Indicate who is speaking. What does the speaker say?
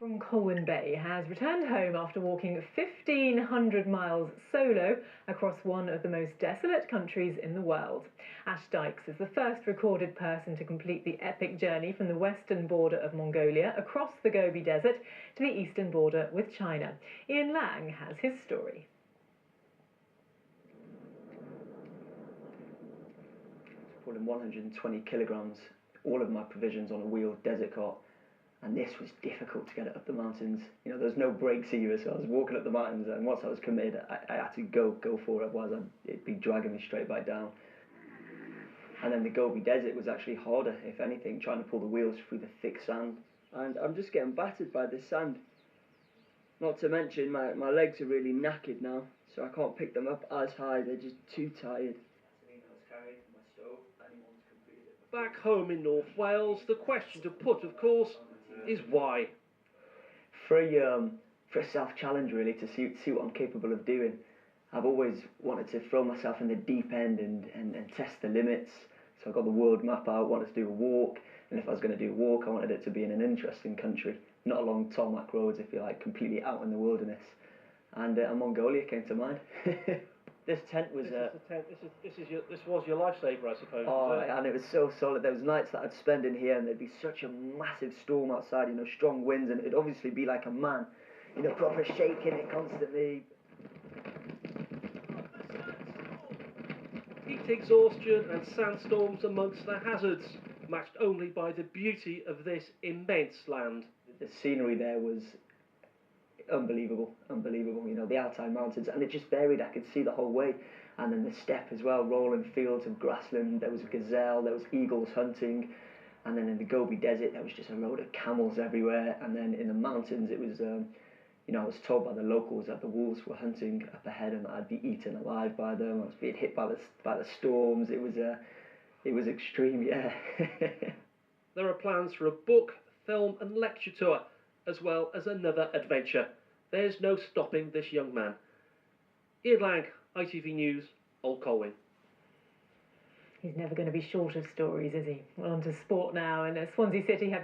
Speaker 1: From Colwyn Bay has returned home after walking 1,500 miles solo across one of the most desolate countries in the world. Ash Dykes is the first recorded person to complete the epic journey from the western border of Mongolia across the Gobi Desert to the eastern border with China. Ian Lang has his story.
Speaker 2: Pulling 120 kilograms, all of my provisions on a wheeled desert cart. And this was difficult to get it up the mountains. You know, there's no brakes either, so I was walking up the mountains, and once I was committed, I had to go for it, otherwise it'd be dragging me straight back down. And then the Gobi Desert was actually harder, if anything, trying to pull the wheels through the thick sand. And I'm just getting battered by this sand. Not to mention, my legs are really knackered now, so I can't pick them up as high, they're just too tired.
Speaker 3: Back home in North Wales, the question to put, of course, is why?
Speaker 2: For a self-challenge, really, to see what I'm capable of doing. I've always wanted to throw myself in the deep end and test the limits. So I got the world map out, wanted to do a walk, and if I was going to do a walk, I wanted it to be in an interesting country, not along tarmac roads, if you like, completely out in the wilderness. And Mongolia came to mind. This tent was...
Speaker 3: This was your lifesaver, I suppose.
Speaker 2: Oh, and it was so solid. There was nights that I'd spend in here and there'd be such a massive storm outside, you know, strong winds, and it'd obviously be like a man, you know, proper shaking it constantly.
Speaker 3: Heat exhaustion and sandstorms amongst the hazards, matched only by the beauty of this immense land.
Speaker 2: The scenery there was unbelievable, you know, the Altai Mountains, and it just varied. I could see the whole way. And then the steppe as well, rolling fields of grassland, there was a gazelle, there was eagles hunting, and then in the Gobi Desert there was just a load of camels everywhere. And then in the mountains it was, you know, I was told by the locals that the wolves were hunting up ahead and I'd be eaten alive by them. I was being hit by the storms. It was extreme, yeah.
Speaker 3: There are plans for a book, film and lecture tour, as well as another adventure. There's no stopping this young man. Ian Lang, ITV News, Old Colwyn.
Speaker 1: He's never going to be short of stories, is he? Well, on to sport now, and Swansea City have